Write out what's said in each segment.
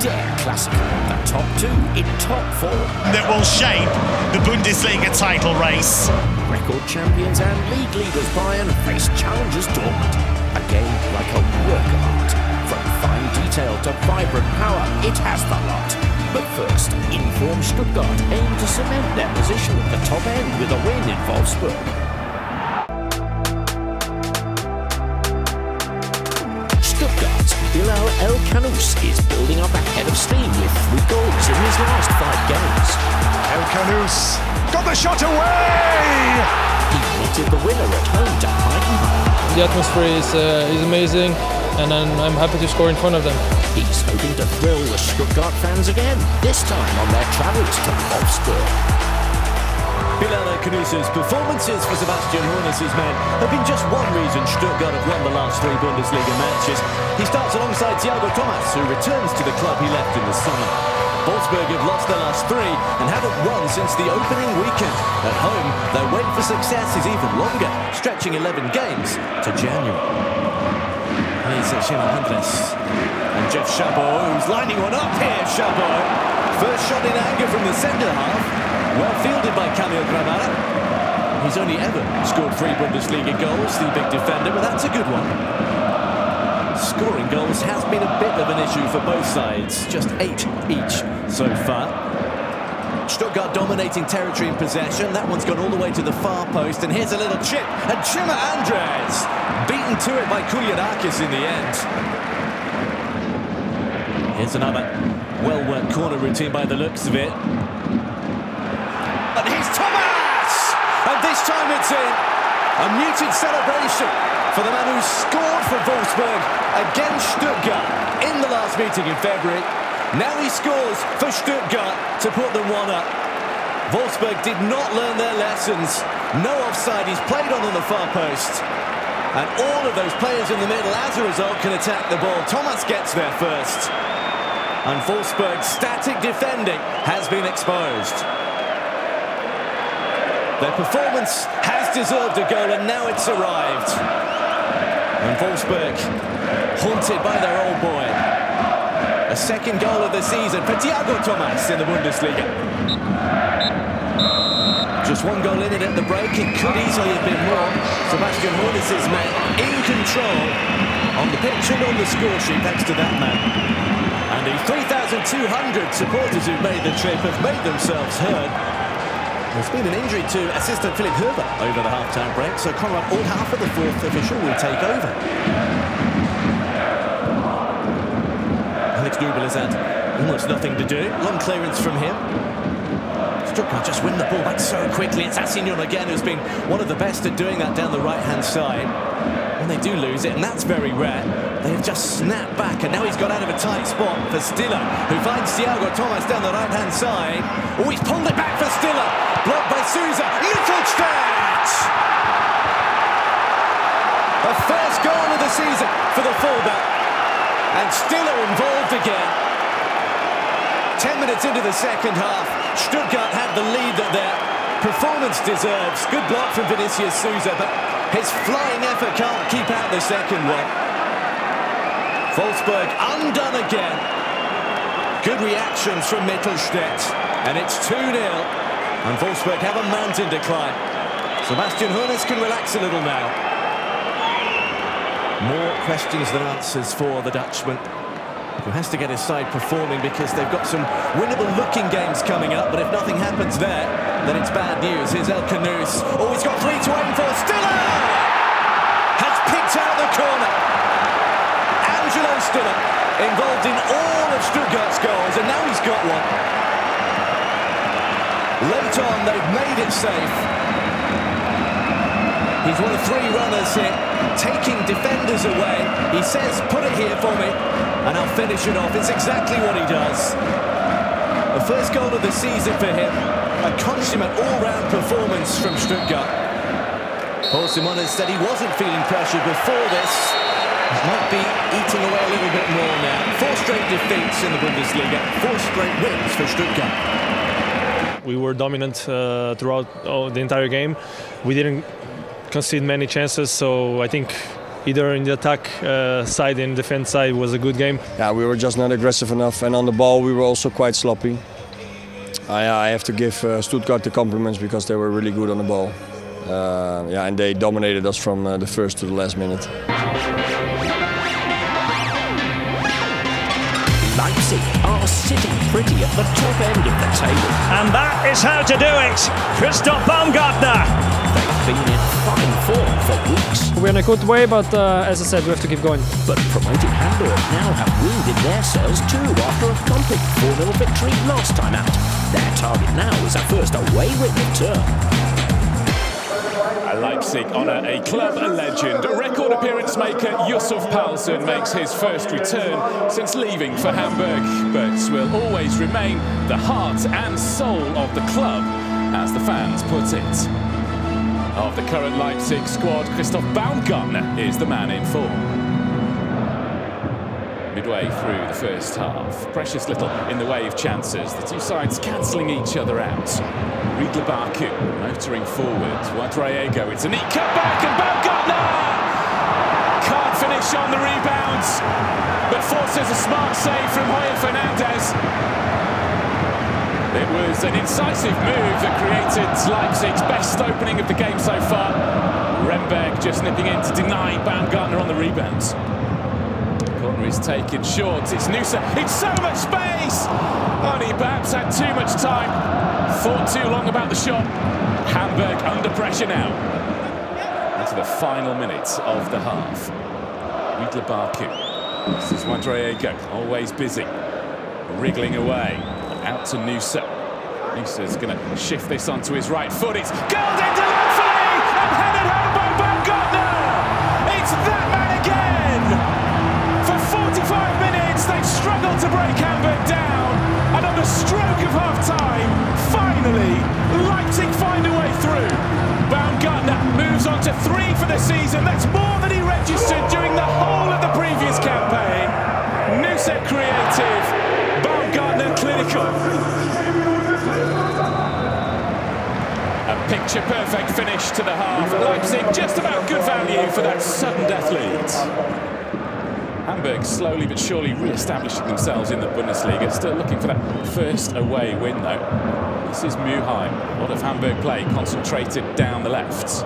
Der Klassiker, the top two in top form. That will shape the Bundesliga title race. Record champions and league leaders Bayern face challengers Dortmund. A game like a work of art. From fine detail to vibrant power, it has the lot. But first, informed Stuttgart aim to cement their position at the top end with a win in Wolfsburg. Stuttgart's Bilal El-Kanous is building up a head of steam with 3 goals in his last 5 games. El-Kanous got the shot away! He netted the winner at home to Heidenheim. The atmosphere is amazing, and I'm happy to score in front of them. He's hoping to thrill the Stuttgart fans again, this time on their travels to Wolfsburg. Bilal El-Kanous's performances for Sebastian Hoeneß's men have been just one reason Stuttgart have won the last 3 Bundesliga matches. He starts alongside Thiago Thomas, who returns to the club he left in the summer. Wolfsburg have lost their last 3 and haven't won since the opening weekend. At home, their wait for success is even longer, stretching 11 games to January. Here's Silahkan and Jeff Chabot, who's lining one up here. Chabot, first shot in anger from the centre half. Well fielded by Bermasalah. He's only ever scored 3 Bundesliga goals, the big defender, but that's a good one. Scoring goals has been a bit of an issue for both sides, just 8 each so far. Stuttgart dominating territory in possession. That one's gone all the way to the far post, and here's a little chip, and Chima Andres beaten to it by Kulyarakis in the end. Here's another well-worked corner routine by the looks of it. And here's Thomas! And this time it's in. A muted celebration for the man who scored for Wolfsburg against Stuttgart in the last meeting in February. Now he scores for Stuttgart to put them 1 up. Wolfsburg did not learn their lessons. No offside, he's played on the far post. And all of those players in the middle, as a result, can attack the ball. Thomas gets there first. And Wolfsburg's static defending has been exposed. Their performance has deserved a goal, and now it's arrived. And Wolfsburg, haunted by their old boy. A second goal of the season for Thiago Thomas in the Bundesliga. Just 1 goal in it at the break. It could easily have been more. Sebastian Hoeneß's men in control on the pitch and on the score sheet thanks to that man. And the 3,200 supporters who've made the trip have made themselves heard. There's been an injury to assistant Philipp Höver over the half-time break, so Conrad Oldhofer, the 4th official, will take over. Alex Nubel has had almost nothing to do. Long clearance from him. Stuttgart just win the ball back so quickly. It's Assignon again, who's been one of the best at doing that down the right-hand side. When they do lose it, and that's very rare, they've just snapped back, and now he's got out of a tight spot for Stiller, who finds Thiago Thomas down the right-hand side. Oh, he's pulled it back for Stiller. Blocked by Sousa. Mittelstadt! The first goal of the season for the fullback. And Stiller involved again. 10 minutes into the second half, Stuttgart had the lead that their performance deserves. Good block from Vinicius Sousa, but his flying effort can't keep out the second one. Wolfsburg undone again. Good reactions from Mittelstadt. And it's 2-0. And Wolfsburg have a mountain to climb. Sebastian Hoeneß can relax a little now. More questions than answers for the Dutchman, who has to get his side performing because they've got some winnable-looking games coming up. But if nothing happens there, then it's bad news. Here's El-Kanous. Oh, he's got 3 to aim for. Stiller has picked out the corner. Angelo Stiller involved in all of Stuttgart's goals, and now he's got one. Late on, they've made it safe. He's one of 3 runners here, taking defenders away. He says, put it here for me, and I'll finish it off. It's exactly what he does. The first goal of the season for him. A consummate all-round performance from Stuttgart. Paul Simonis said he wasn't feeling pressure before this. It might be eating away a little bit more now. 4 straight defeats in the Bundesliga, 4 straight wins for Stuttgart. We were dominant throughout the entire game. We didn't concede many chances, so I think either in the attack side, in the defense side, was a good game. Yeah, we were just not aggressive enough, and on the ball we were also quite sloppy. I have to give Stuttgart the compliments because they were really good on the ball. Yeah, and they dominated us from the first to the last minute. Leipzig are sitting pretty at the top end of the table. And that is how to do it. Christoph Baumgartner. They've been in fine form for weeks. We're in a good way, but as I said, we have to keep going. But promoted Hamburg now have winded their sails too after a thumping 4-0 victory last time out. Their target now is a first away win return. Leipzig honour a club legend. Record appearance maker Yusuf Poulsen makes his first return since leaving for Hamburg, but will always remain the heart and soul of the club, as the fans put it. Of the current Leipzig squad, Christoph Baumgartner is the man in form. Midway through the first half, precious little in the way of chances, the two sides cancelling each other out. Baku motoring forward, Wadriego, it's a neat cutback and Baumgartner can't finish on the rebounds, but forces a smart save from Hoyer Fernandez. It was an incisive move that created Leipzig's best opening of the game so far. Remberg just nipping in to deny Baumgartner on the rebounds. Corner is taken short, it's Nusa, it's so much space! Only perhaps had too much time, thought too long about the shot. Hamburg under pressure now. Into the final minutes of the half. Baku. This is Wadriego, always busy. Wriggling away, out to Nusa. Nusa's going to shift this onto his right foot, it's golden delightfully! And headed home by Baumgartner! It's that man again! For 45 minutes, they've struggled to break Hamburg down, and on the stroke of half-time, finally, Leipzig find a way through. Baumgartner moves on to 3 for the season. That's more than he registered during the whole of the previous campaign. Nusa creative, Baumgartner clinical. A picture-perfect finish to the half. Leipzig just about good value for that sudden death lead. Hamburg slowly but surely re-establishing themselves in the Bundesliga, still looking for that first away win though. This is Muheim, a lot of Hamburg play concentrated down the left.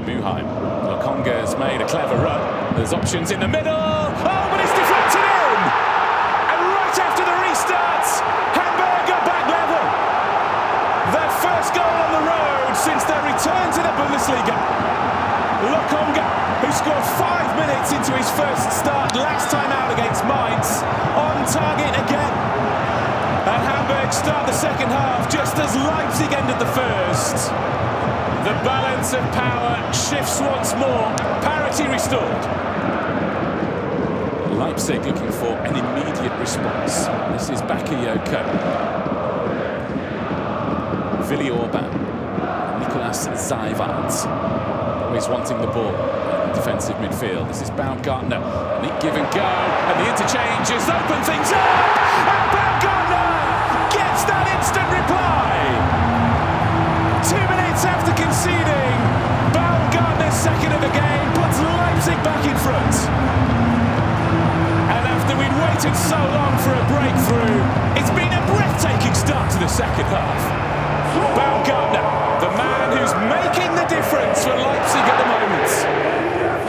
Muheim, Lokonga's made a clever run, there's options in the middle, oh but it's deflected in! And right after the restart, Hamburg are back level. Their first goal on the road since their return to the Bundesliga. Lokonga, who scored 5 minutes into his first start last time out against Mainz, on target again. And Hamburg start the second half just as Leipzig ended the first. The balance of power shifts once more, parity restored. Leipzig looking for an immediate response. This is Bakayoko. Willi Orban, Nicolas Zaivat. Always wanting the ball in defensive midfield. This is Baumgartner, neat give and go, and the interchange has opened things up, and Baumgartner gets that instant reply. 2 minutes after conceding, Baumgartner's second of the game puts Leipzig back in front. And after we'd waited so long for a breakthrough, it's been a breathtaking start to the second half. Baumgartner, the man who's making the difference for Leipzig at the moment.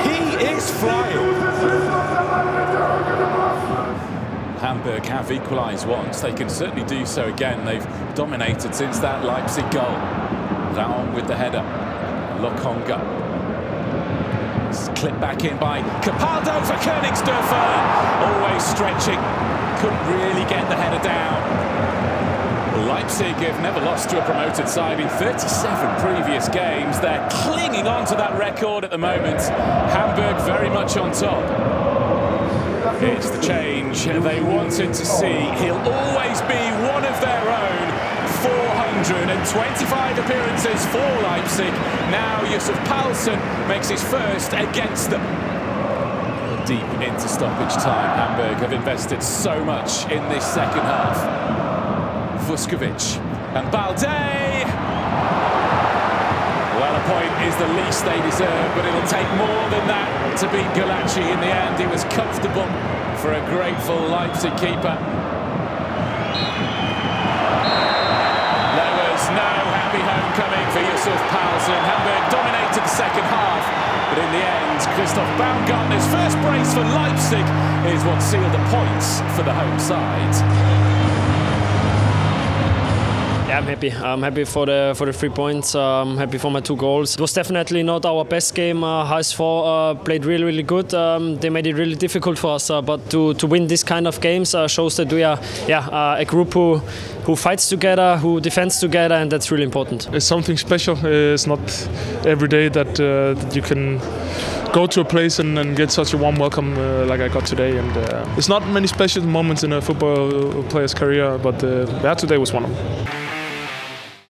He is flying. Hamburg have equalised once. They can certainly do so again. They've dominated since that Leipzig goal. Raum with the header. Lokonga. It's clipped back in by Capaldo for Königsdörfer. Always stretching. Couldn't really get the header down. Leipzig have never lost to a promoted side in 37 previous games. They're clinging on to that record at the moment. Hamburg very much on top. It's the change they wanted to see. He'll always be one of their own. 425 appearances for Leipzig. Now Yusuf Poulsen makes his first against them. Deep into stoppage time. Hamburg have invested so much in this second half. Vuskovic and Balde. Well, a point is the least they deserve, but it'll take more than that to beat Galaci in the end. It was comfortable for a grateful Leipzig keeper. There was no happy homecoming for Yusuf Poulsen. Hamburg dominated the second half, but in the end, Christoph Baumgartner's first brace for Leipzig is what sealed the points for the home side. Yeah, I'm happy. I'm happy for the 3 points. I'm happy for my 2 goals. It was definitely not our best game. HSV played really good. They made it really difficult for us. But to win this kind of games shows that we are a group who fights together, who defends together, and that's really important. It's something special. It's not every day that you can go to a place and get such a warm welcome like I got today. And it's not many special moments in a football player's career, but today was one of them.